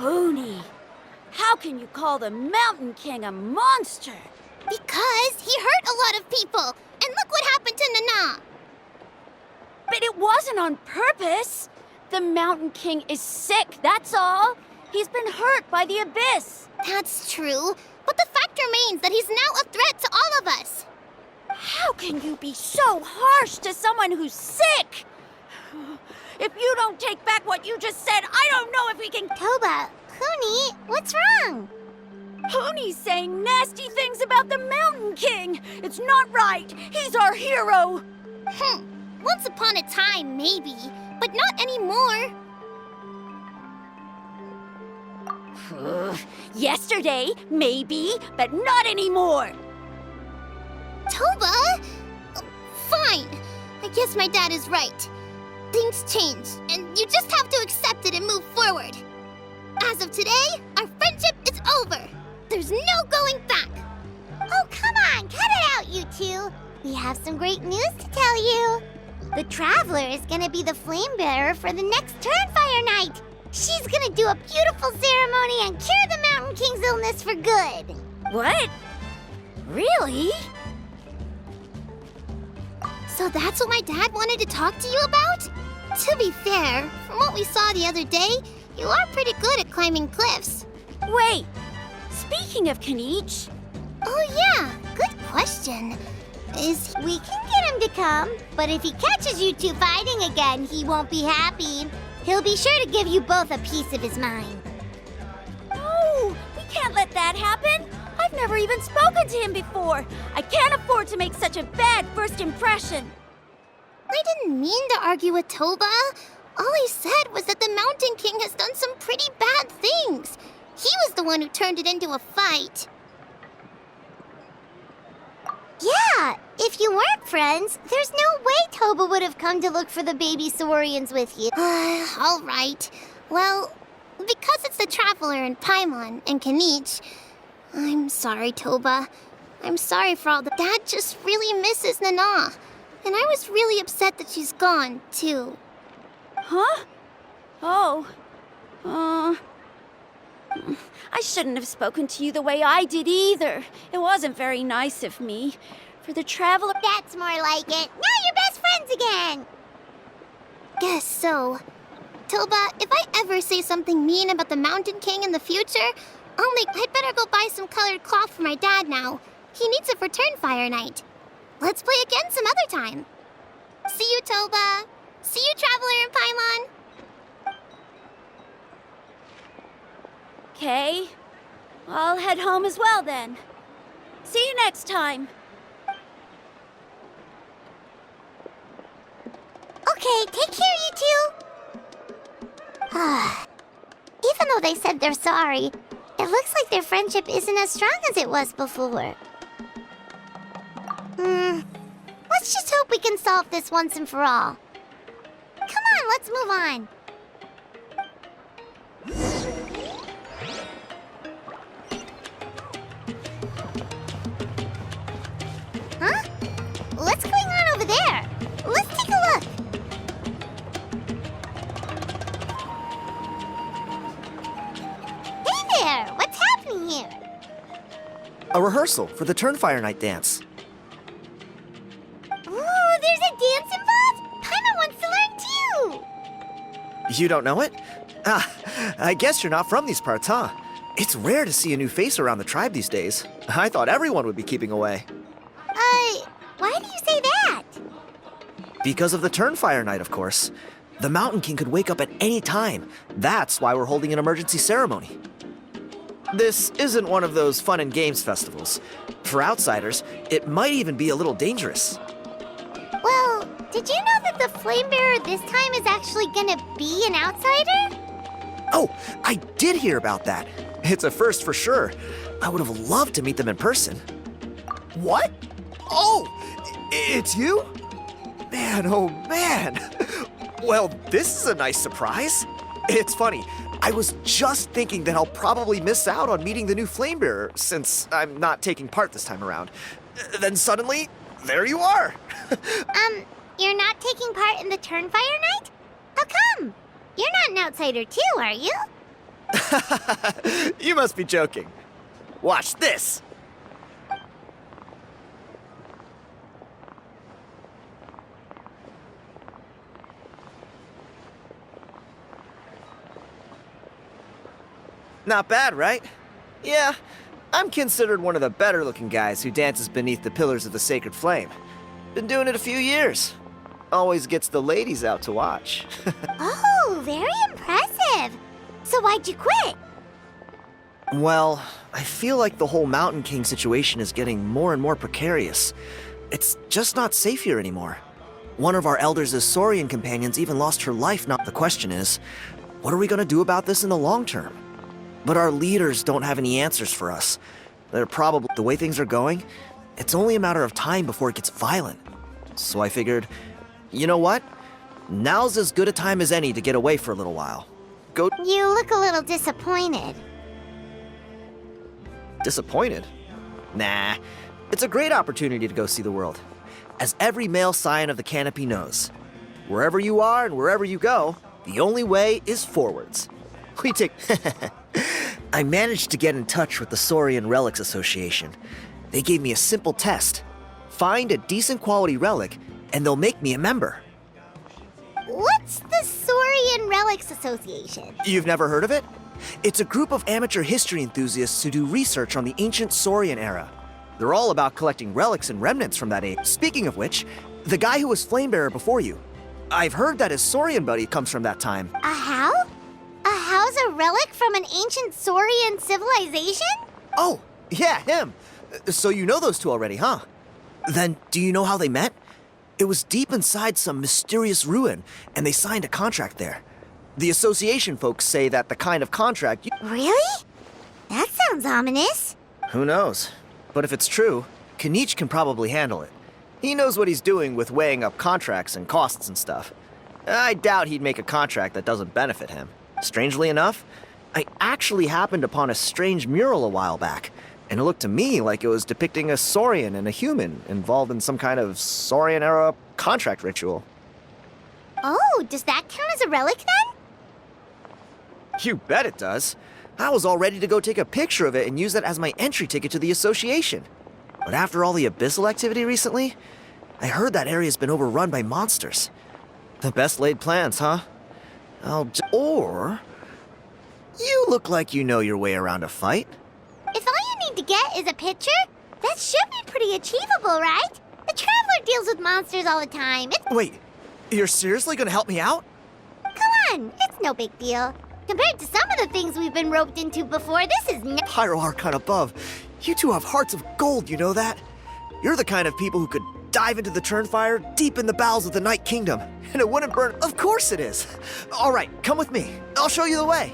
Hoonie, how can you call the Mountain King a monster? Because he hurt a lot of people, and look what happened to Nana. But it wasn't on purpose. The Mountain King is sick, that's all. He's been hurt by the abyss. That's true, but the fact remains that he's now a threat to all of us. How can you be so harsh to someone who's sick? If you don't take back what you just said, I don't know if we can... Toba, Hoonie, what's wrong? Hoonie's saying nasty things about the Mountain King. It's not right. He's our hero. Once upon a time, maybe, but not anymore. Yesterday, maybe, but not anymore. Toba? Fine. I guess my dad is right. Things change, and you just have to accept it and move forward. As of today, our friendship is over. There's no going back. Oh, come on, cut it out, you two. We have some great news to tell you. The Traveler is gonna be the flame bearer for the next Turnfire night. She's gonna do a beautiful ceremony and cure the Mountain King's illness for good. What? Really? So that's what my dad wanted to talk to you about? To be fair, from what we saw the other day, you are pretty good at climbing cliffs. Wait, speaking of Kanich... Oh yeah, good question. We can get him to come, but if he catches you two fighting again, he won't be happy. He'll be sure to give you both a piece of his mind. No, we can't let that happen. I've never even spoken to him before. I can't afford to make such a bad first impression. I didn't mean to argue with Toba. All I said was that the Mountain King has done some pretty bad things. He was the one who turned it into a fight. Yeah, if you weren't friends, there's no way Toba would have come to look for the baby Saurians with you. All right. Well, because it's the Traveler and Paimon and Kanich, I'm sorry, Toba. I'm sorry for all the... Dad just really misses Nana. And I was really upset that she's gone, too. Huh? Oh. I shouldn't have spoken to you the way I did either. It wasn't very nice of me. For the Traveler... That's more like it. Now you're best friends again! Guess so. Toba, if I ever say something mean about the Mountain King in the future, I'd better go buy some colored cloth for my dad now. He needs it for Turnfire night. Let's play again some other time. See you, Toba. See you, Traveler and Paimon. Okay. I'll head home as well then. See you next time. Okay, take care, you two. Even though they said they're sorry, it looks like their friendship isn't as strong as it was before. Let's just hope we can solve this once and for all. Come on, let's move on. Huh? What's going on over there? Let's take a look. Hey there! What's happening here? A rehearsal for the Turnfire Night dance. Ooh, there's a dance involved? Paimon wants to learn too! You don't know it? I guess you're not from these parts, huh? It's rare to see a new face around the tribe these days. I thought everyone would be keeping away. Why do you say that? Because of the Turnfire Night, of course. The Mountain King could wake up at any time. That's why we're holding an emergency ceremony. This isn't one of those fun and games festivals. For outsiders, it might even be a little dangerous. Well, did you know that the Flame Bearer this time is actually gonna be an outsider? Oh, I did hear about that. It's a first for sure. I would have loved to meet them in person. What? Oh, it's you? Man, oh man. Well, this is a nice surprise. It's funny. I was just thinking that I'll probably miss out on meeting the new Flame Bearer since I'm not taking part this time around. Then suddenly, there you are. You're not taking part in the Turnfire Night? How come? You're not an outsider too, are you? You must be joking. Watch this! Not bad, right? Yeah, I'm considered one of the better-looking guys who dances beneath the pillars of the sacred flame. Been doing it a few years. Always gets the ladies out to watch. Oh, very impressive. So why'd you quit? Well, I feel like the whole Mountain King situation is getting more and more precarious. It's just not safe here anymore. One of our elders' Saurian companions even lost her life. Now the question is, what are we gonna do about this in the long term? But our leaders don't have any answers for us. They're probably, the way things are going, it's only a matter of time before it gets violent. So I figured, you know what? Now's as good a time as any to get away for a little while. Go. You look a little disappointed. Disappointed? Nah, it's a great opportunity to go see the world. As every male scion of the canopy knows, wherever you are and wherever you go, the only way is forwards. We take... I managed to get in touch with the Saurian Relics Association. They gave me a simple test. Find a decent quality relic, and they'll make me a member. What's the Saurian Relics Association? You've never heard of it? It's a group of amateur history enthusiasts who do research on the ancient Saurian era. They're all about collecting relics and remnants from that age. Speaking of which, the guy who was Flamebearer before you, I've heard that his Saurian buddy comes from that time. A how? A how's a relic from an ancient Saurian civilization? Oh, yeah, him. So you know those two already, huh? Then do you know how they met? It was deep inside some mysterious ruin, and they signed a contract there. The association folks say that the kind of contract Really? That sounds ominous. Who knows? But if it's true, Kanich can probably handle it. He knows what he's doing with weighing up contracts and costs and stuff. I doubt he'd make a contract that doesn't benefit him. Strangely enough, I actually happened upon a strange mural a while back, and it looked to me like it was depicting a Saurian and a human involved in some kind of Saurian-era contract ritual. Oh, does that count as a relic then? You bet it does. I was all ready to go take a picture of it and use it as my entry ticket to the association. But after all the abyssal activity recently, I heard that area's been overrun by monsters. The best laid plans, huh? Or... You look like you know your way around a fight. If all you need to get is a picture, that should be pretty achievable, right? The Traveler deals with monsters all the time. Wait, you're seriously gonna help me out? Come on, it's no big deal. Compared to some of the things we've been roped into before, this is Pyro Archon above. You two have hearts of gold, you know that? You're the kind of people who could dive into the Turnfire deep in the bowels of the Night Kingdom, and it wouldn't burn. Of course it is. All right, come with me. I'll show you the way.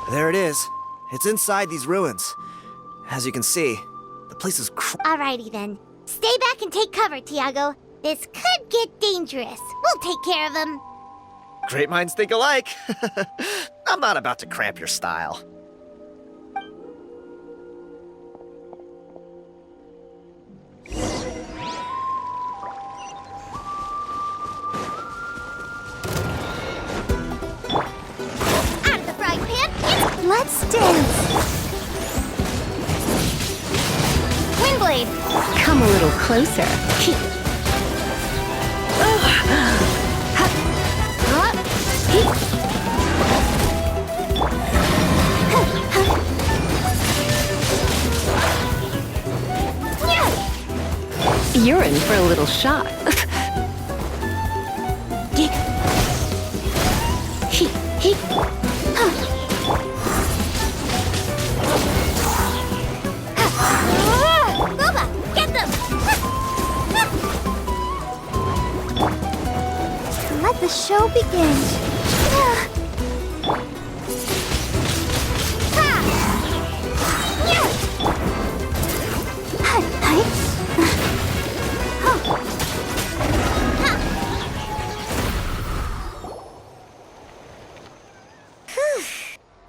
There it is. It's inside these ruins. As you can see, the place is Alrighty then. Stay back and take cover, Tiago. This could get dangerous. We'll take care of him. Great minds think alike. I'm not about to cramp your style. Out of the frying pan, let's dance. Windblade. Come a little closer. You're in for a little shock. Boba, get them! show begins.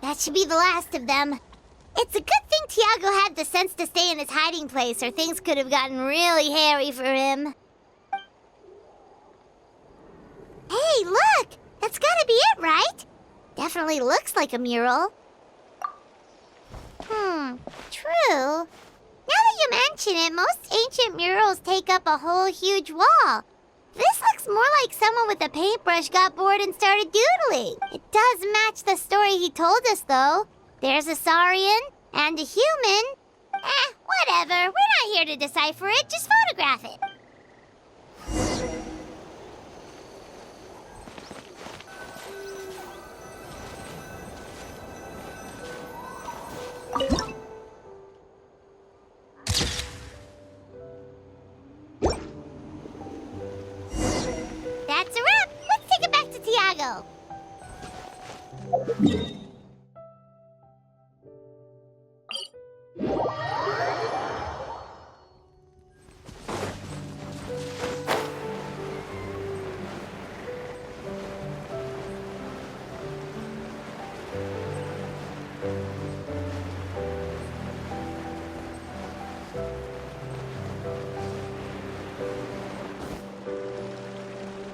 That should be the last of them. It's a good thing Tiago had the sense to stay in his hiding place, or things could have gotten really hairy for him. Hey, look! That's gotta be it, right? Definitely looks like a mural. True. Now that you mention it, most ancient murals take up a whole huge wall. This looks more like someone with a paintbrush got bored and started doodling. It does match the story he told us, though. There's a Saurian and a human. Whatever. We're not here to decipher it. Just photograph it. That's a wrap. Let's take it back to Tiago.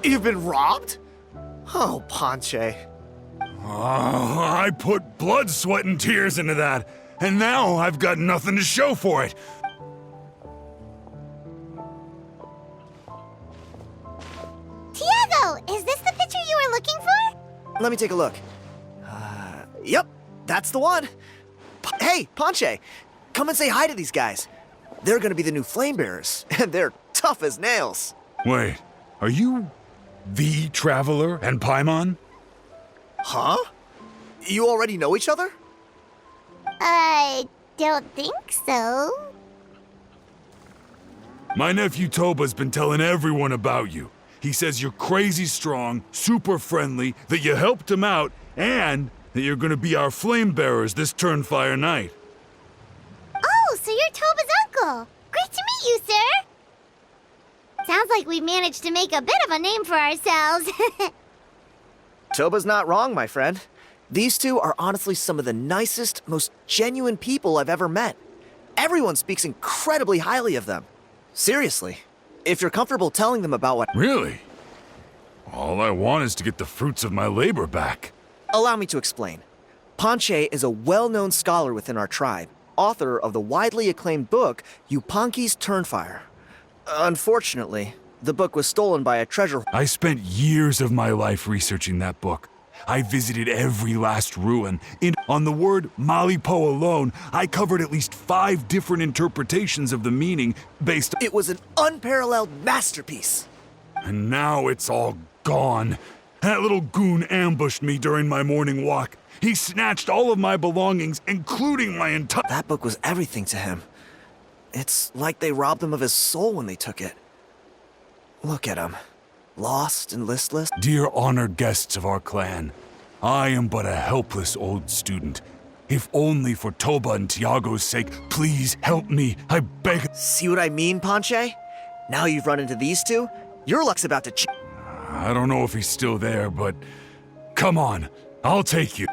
You've been robbed? Oh, Ponche. I put blood, sweat, and tears into that, and now I've got nothing to show for it. Tiago, is this the picture you were looking for? Let me take a look. Yep, that's the one. Hey, Ponche, come and say hi to these guys. They're gonna be the new flame bearers, and they're tough as nails. Wait, are you the Traveler and Paimon? Huh? You already know each other? I don't think so. My nephew Toba's been telling everyone about you. He says you're crazy strong, super friendly, that you helped him out, and that you're gonna be our flame bearers this Turnfire night. Oh, so you're Toba's uncle. Great to meet you, sir. Sounds like we managed to make a bit of a name for ourselves. Toba's not wrong, my friend. These two are honestly some of the nicest, most genuine people I've ever met. Everyone speaks incredibly highly of them. Seriously, if you're comfortable telling them about what— Really? All I want is to get the fruits of my labor back. Allow me to explain. Ponche is a well-known scholar within our tribe, author of the widely acclaimed book, Yupanqui's Turnfire. Unfortunately, the book was stolen by a treasure— I spent years of my life researching that book. I visited every last ruin. On the word Malipo alone, I covered at least 5 different interpretations of the meaning based on— It was an unparalleled masterpiece. And now it's all gone. That little goon ambushed me during my morning walk. He snatched all of my belongings, including my entire— That book was everything to him. It's like they robbed him of his soul when they took it. Look at him. Lost and listless. Dear honored guests of our clan, I am but a helpless old student. If only for Toba and Tiago's sake, please help me, I beg. See what I mean, Ponche? Now you've run into these two, your luck's about to change. I don't know if he's still there, but come on, I'll take you.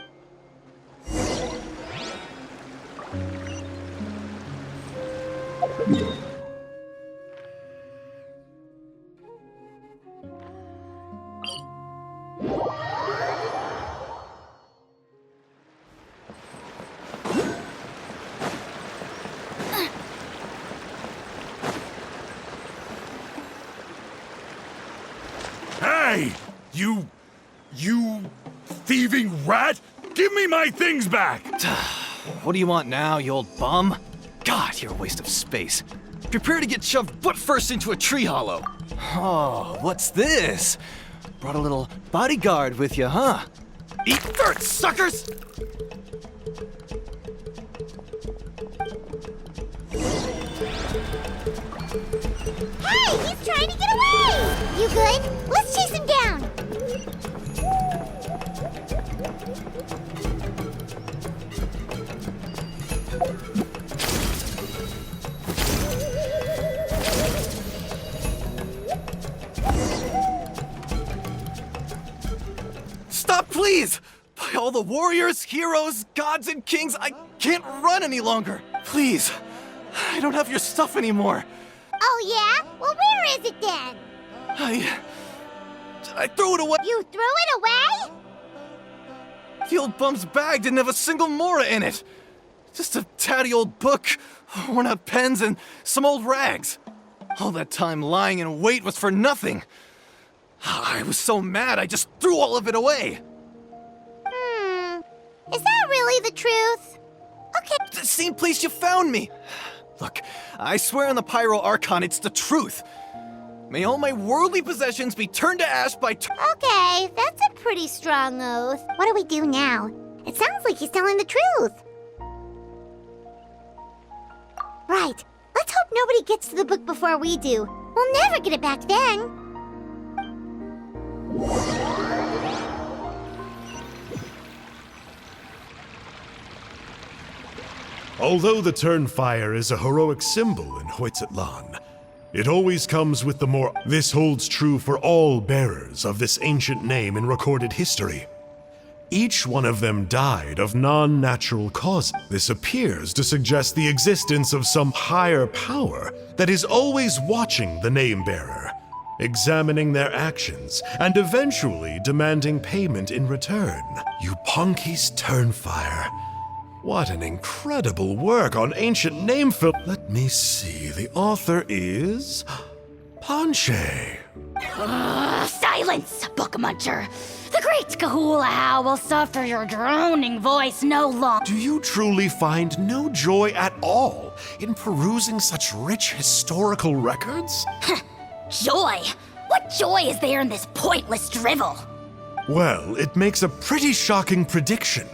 Hey! You thieving rat! Give me my things back! What do you want now, you old bum? God, you're a waste of space. Prepare to get shoved butt first into a tree hollow. Oh, what's this? Brought a little bodyguard with you, huh? Eat dirt, suckers! Hey, he's trying to get away! You good? Let's chase him down. all the warriors, heroes, gods, and kings. I can't run any longer. Please, I don't have your stuff anymore. Oh, yeah? Well, where is it then? I threw it away. You threw it away? The old bum's bag didn't have a single mora in it. Just a tatty old book, worn out pens, and some old rags. All that time lying in wait was for nothing. I was so mad I just threw all of it away. Is that really the truth? Okay. The same place you found me. Look, I swear on the Pyro Archon it's the truth. May all my worldly possessions be turned to ash by Okay, that's a pretty strong oath. What do we do now? It sounds like he's telling the truth. Right. Let's hope nobody gets to the book before we do. We'll never get it back then. Although the Turnfire is a heroic symbol in Hoytzatlan, it always comes with the more. This holds true for all bearers of this ancient name in recorded history. Each one of them died of non-natural causes. This appears to suggest the existence of some higher power that is always watching the name-bearer, examining their actions, and eventually demanding payment in return. Yupanqui's Turnfire. What an incredible work on ancient name film. Let me see, the author is Ponche. Silence, book muncher! The great Kahula will suffer your droning voice no longer. Do you truly find no joy at all in perusing such rich historical records? Joy? What joy is there in this pointless drivel? Well, it makes a pretty shocking prediction.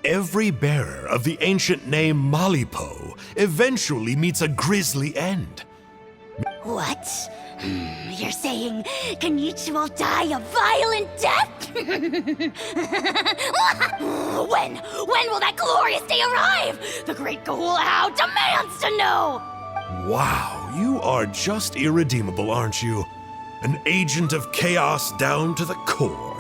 Every bearer of the ancient name Malipo eventually meets a grisly end. What? You're saying Kenichi will die a violent death? When will that glorious day arrive? The great Kahula demands to know! Wow, you are just irredeemable, aren't you? An agent of chaos down to the core.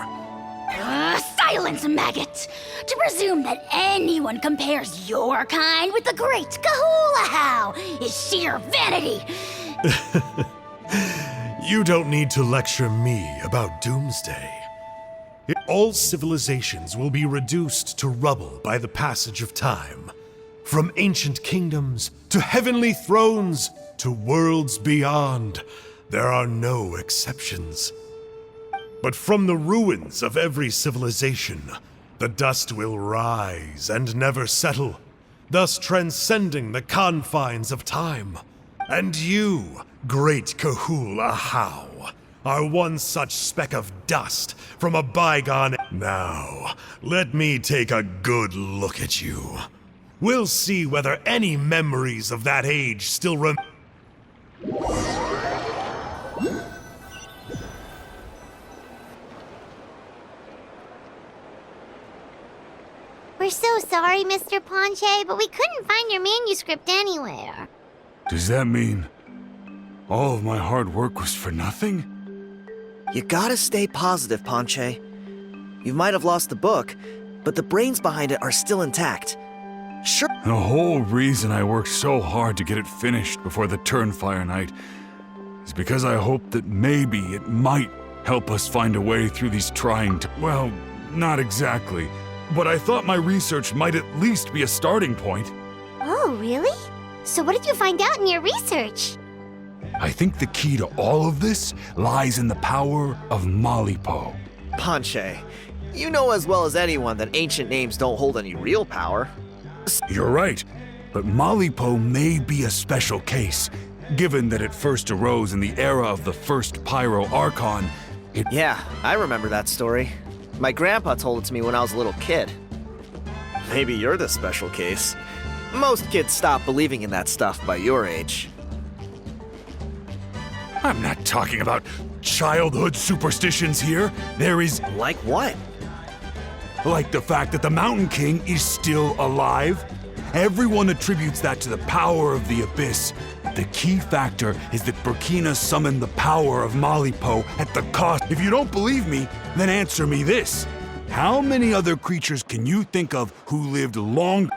Silence, maggot! To presume that anyone compares your kind with the great Kahula is sheer vanity! You don't need to lecture me about doomsday. All civilizations will be reduced to rubble by the passage of time. From ancient kingdoms to heavenly thrones to worlds beyond, there are no exceptions. But from the ruins of every civilization, the dust will rise and never settle, thus transcending the confines of time. And you, great Kahula, are one such speck of dust from a bygone. Now, let me take a good look at you. We'll see whether any memories of that age still remain. We're so sorry, Mr. Ponche, but we couldn't find your manuscript anywhere. Does that mean all of my hard work was for nothing? You gotta stay positive, Ponche. You might have lost the book, but the brains behind it are still intact. Sure. The whole reason I worked so hard to get it finished before the Turnfire night is because I hoped that maybe it might help us find a way through these trying well, not exactly. But I thought my research might at least be a starting point. Oh, really? So what did you find out in your research? I think the key to all of this lies in the power of Malipo. Ponche, you know as well as anyone that ancient names don't hold any real power. You're right, but Malipo may be a special case. Given that it first arose in the era of the first Pyro Archon, Yeah, I remember that story. My grandpa told it to me when I was a little kid. Maybe you're the special case. Most kids stop believing in that stuff by your age. I'm not talking about childhood superstitions here. There is, Like what? like the fact that the Mountain King is still alive. Everyone attributes that to the power of the Abyss. The key factor is that Burkina summoned the power of Malipo at the cost. If you don't believe me, then answer me this. How many other creatures can you think of who lived long?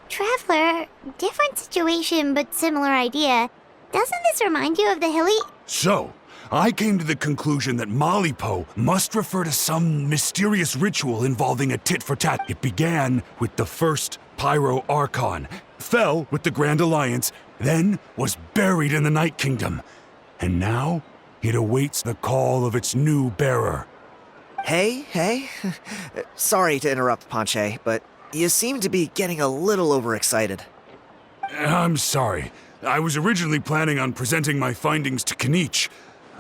Traveler, different situation but similar idea. Doesn't this remind you of the hilly? So, I came to the conclusion that Malipo must refer to some mysterious ritual involving a tit-for-tat. It began with the first Pyro Archon, fell with the Grand Alliance, then was buried in the Night Kingdom. And now, it awaits the call of its new bearer. Hey. Sorry to interrupt, Ponche, but you seem to be getting a little overexcited. I'm sorry. I was originally planning on presenting my findings to Kanich.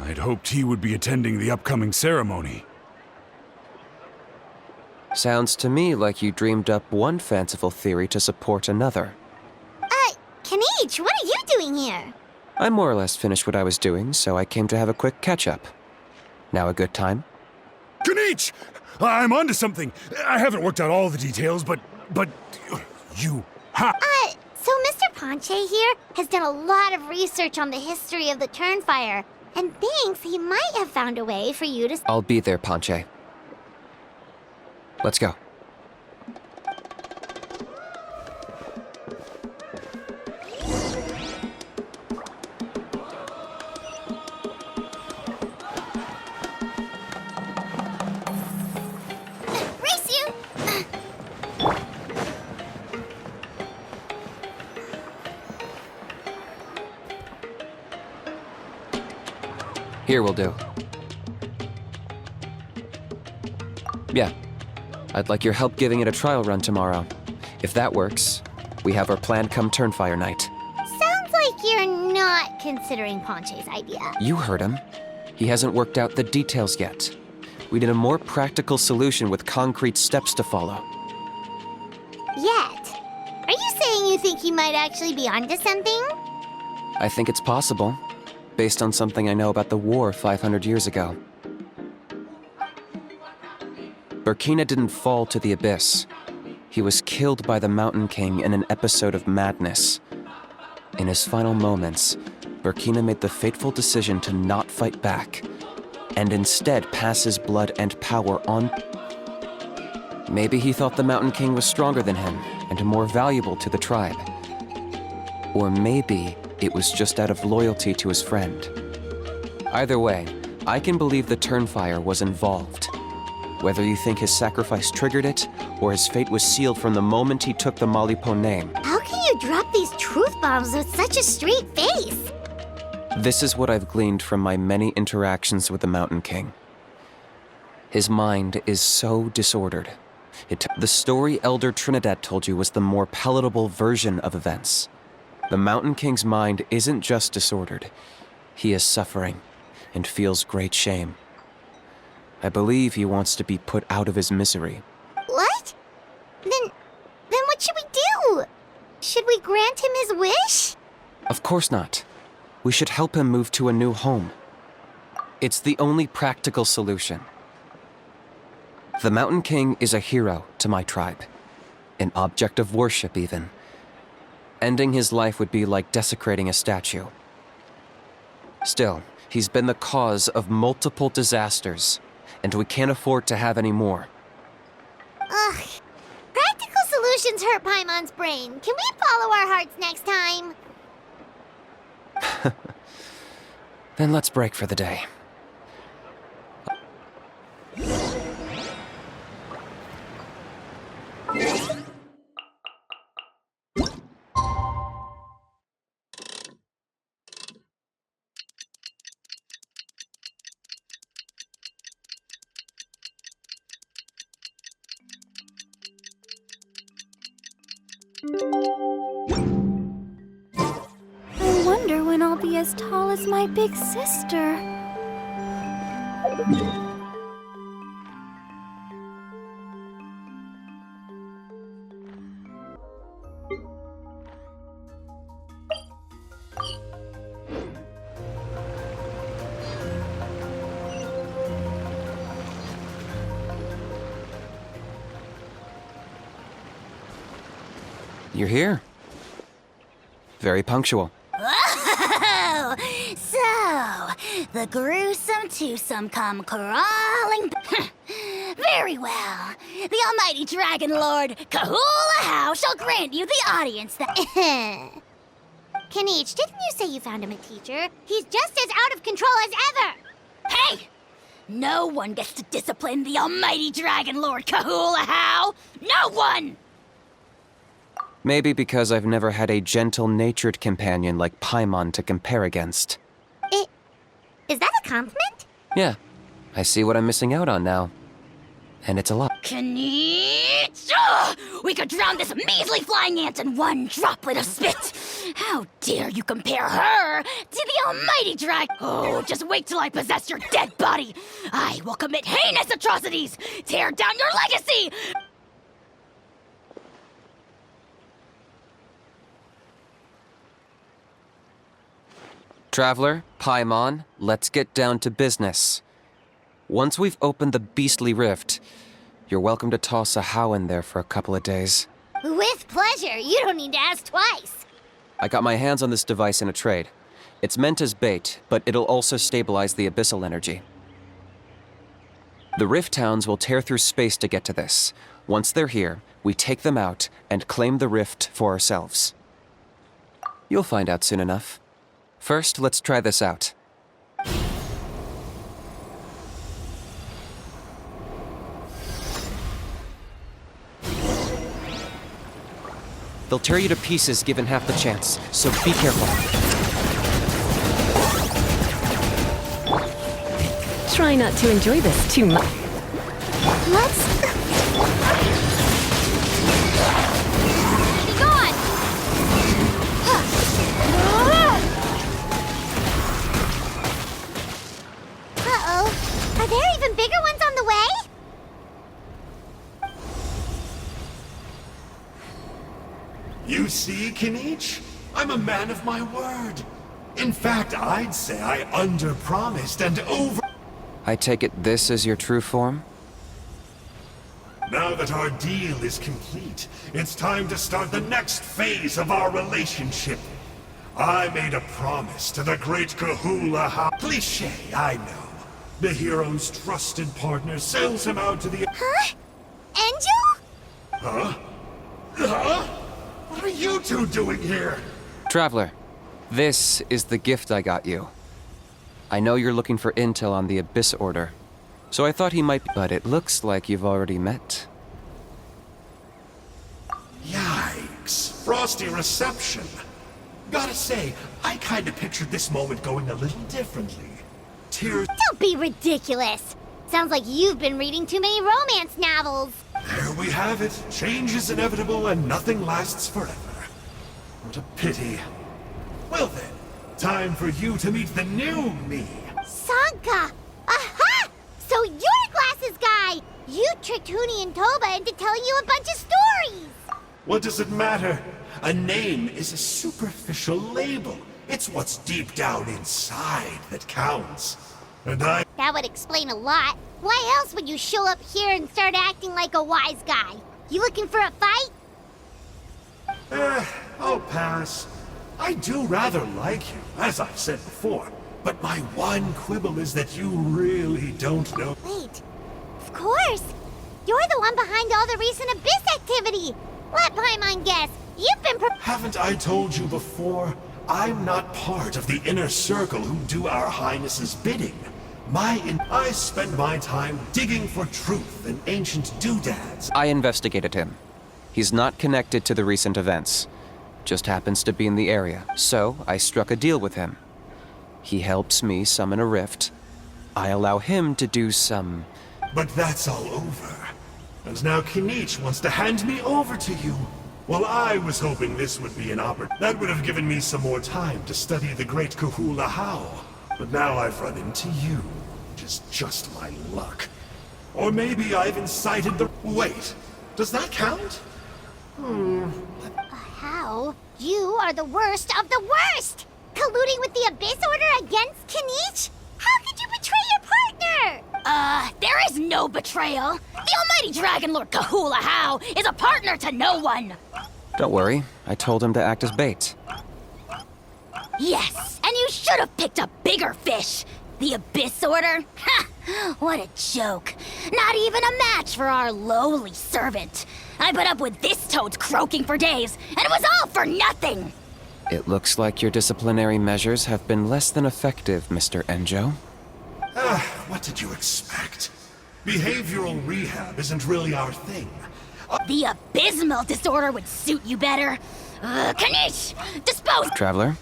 I'd hoped he would be attending the upcoming ceremony. Sounds to me like you dreamed up one fanciful theory to support another. Kanich, what are you doing here? I more or less finished what I was doing, so I came to have a quick catch-up. Now a good time? Kanich! I'm onto something. I haven't worked out all the details, but you So Mr. Ponche here has done a lot of research on the history of the Turnfire, and thinks he might have found a way for you to... I'll be there, Ponche. Let's go. Race you! Here will do. Yeah. I'd like your help giving it a trial run tomorrow. If that works, we have our plan come Turnfire night. Sounds like you're not considering Ponche's idea. You heard him. He hasn't worked out the details yet. We need a more practical solution with concrete steps to follow. Yet. Are you saying you think he might actually be onto something? I think it's possible, based on something I know about the war 500 years ago. Burkina didn't fall to the abyss. He was killed by the Mountain King in an episode of madness. In his final moments, Burkina made the fateful decision to not fight back, and instead pass his blood and power on. Maybe he thought the Mountain King was stronger than him and more valuable to the tribe. Or maybe it was just out of loyalty to his friend. Either way, I can believe the Turnfire was involved. Whether you think his sacrifice triggered it, or his fate was sealed from the moment he took the Malipo name. How can you drop these truth bombs with such a straight face? This is what I've gleaned from my many interactions with the Mountain King. His mind is so disordered. The story Elder Trinidad told you was the more palatable version of events. The Mountain King's mind isn't just disordered. He is suffering and feels great shame. I believe he wants to be put out of his misery. What? Then what should we do? Should we grant him his wish? Of course not. We should help him move to a new home. It's the only practical solution. The Mountain King is a hero to my tribe. An object of worship, even. Ending his life would be like desecrating a statue. Still, he's been the cause of multiple disasters, and we can't afford to have any more. Ugh. Practical solutions hurt Paimon's brain. Can we follow our hearts next time? Then let's break for the day. I wonder when I'll be as tall as my big sister. You're here. Very punctual. Oh, so the gruesome twosome come crawling. Very well. The almighty Dragon Lord Kahula shall grant you the audience that... Kinich, didn't you say you found him a teacher? He's just as out of control as ever! Hey! No one gets to discipline the almighty Dragon Lord Kahula. No one! Maybe because I've never had a gentle-natured companion like Paimon to compare against. Is that a compliment? Yeah, I see what I'm missing out on now. And it's a lot. Kinich! We could drown this measly flying ant in one droplet of spit! How dare you compare her to the almighty dragon? Oh, just wait till I possess your dead body! I will commit heinous atrocities! Tear down your legacy! Traveler, Paimon, let's get down to business. Once we've opened the beastly rift, you're welcome to toss a how in there for a couple of days. With pleasure. You don't need to ask twice. I got my hands on this device in a trade. It's meant as bait, but it'll also stabilize the abyssal energy. The rift towns will tear through space to get to this. Once they're here, we take them out and claim the rift for ourselves. You'll find out soon enough. First, let's try this out. They'll tear you to pieces given half the chance, so be careful. Try not to enjoy this too much. Let's... Be gone! Uh-oh. Are there even bigger ones on the way? You see, Kinich? I'm a man of my word. In fact, I'd say I under-promised and over... I take it this is your true form? Now that our deal is complete, it's time to start the next phase of our relationship. I made a promise to the great Kahula. Cliché, I know. The hero's trusted partner sells him out to the... Huh? Angel? Huh? Huh? What are you two doing here? Traveler, this is the gift I got you. I know you're looking for intel on the Abyss Order, so I thought he might... But it looks like you've already met. Yikes. Frosty reception. Gotta say, I kinda pictured this moment going a little differently. Tears... Don't be ridiculous. Sounds like you've been reading too many romance novels. There we have it. Change is inevitable and nothing lasts forever. What a pity. Well then, time for you to meet the new me. Sanka! Aha! So you're the glasses guy! You tricked Huni and Toba into telling you a bunch of stories! What does it matter? A name is a superficial label. It's what's deep down inside that counts. And I... That would explain a lot. Why else would you show up here and start acting like a wise guy? You looking for a fight? I'll pass. I do rather like you, as I've said before. But my one quibble is that you really don't know... Wait. Of course. You're the one behind all the recent Abyss activity. Let Paimon guess. You've been Haven't I told you before? I'm not part of the inner circle who do our highnesses' bidding. I spend my time digging for truth in ancient doodads. I investigated him. He's not connected to the recent events. Just happens to be in the area, so I struck a deal with him. He helps me summon a rift. I allow him to do some... But that's all over. And now Kinich wants to hand me over to you. Well, I was hoping this would be an opportunity. That would have given me some more time to study the great Kahula How. But now I've run into you, which is just my luck. Or maybe I've incited the... Wait, does that count? How? You are the worst of the worst! Colluding with the Abyss Order against Kinich? How could you betray your partner? There is no betrayal. The almighty Dragon Lord Kahula How is a partner to no one. Don't worry, I told him to act as bait. Yes, and you should have picked a bigger fish. The Abyss Order? Ha! What a joke. Not even a match for our lowly servant. I put up with this toad's croaking for days, and it was all for nothing! It looks like your disciplinary measures have been less than effective, Mr. Enjo. What did you expect? Behavioral rehab isn't really our thing. The abysmal disorder would suit you better. Kanish! Dispose! Traveler?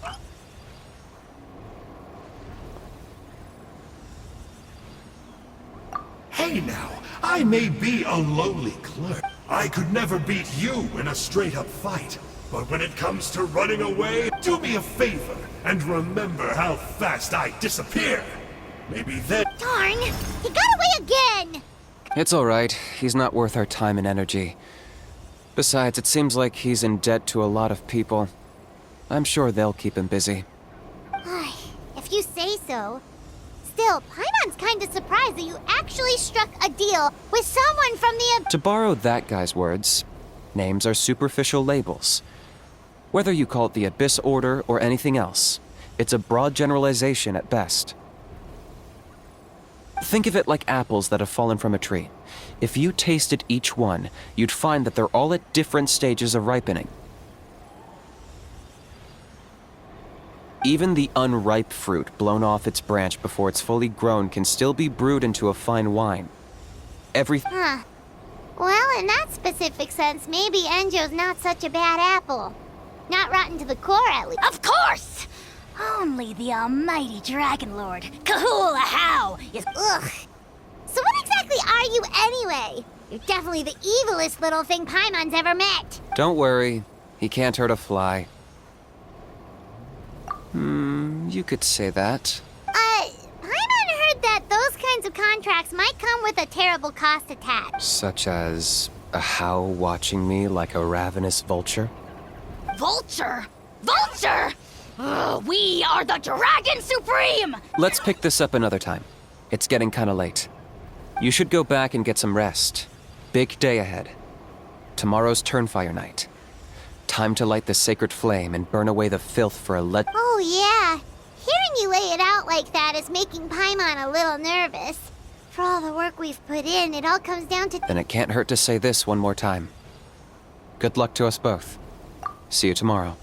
Hey now, I may be a lowly clerk. I could never beat you in a straight-up fight. But when it comes to running away, do me a favor and remember how fast I disappear. Maybe then... Darn! He got away again! It's all right. He's not worth our time and energy. Besides, it seems like he's in debt to a lot of people. I'm sure they'll keep him busy. If you say so. Still, Paimon's kinda surprised that you actually struck a deal with someone from the... To borrow that guy's words, names are superficial labels. Whether you call it the Abyss Order or anything else, it's a broad generalization at best. Think of it like apples that have fallen from a tree. If you tasted each one, you'd find that they're all at different stages of ripening. Even the unripe fruit blown off its branch before it's fully grown can still be brewed into a fine wine. Huh. Well, in that specific sense, maybe Enjo's not such a bad apple. Not rotten to the core, at least. Of course! Only the almighty Dragon Lord, Kahula How, is... Ugh. So what exactly are you anyway? You're definitely the evilest little thing Paimon's ever met. Don't worry, he can't hurt a fly. You could say that. Paimon heard that those kinds of contracts might come with a terrible cost attached. Such as a how watching me like a ravenous vulture? Vulture? Vulture! We are the Dragon Supreme! Let's pick this up another time. It's getting kinda late. You should go back and get some rest. Big day ahead. Tomorrow's Turnfire night. Time to light the sacred flame and burn away the filth for a Oh yeah. Hearing you lay it out like that is making Paimon a little nervous. For all the work we've put in, it all comes down to... Then it can't hurt to say this one more time. Good luck to us both. See you tomorrow.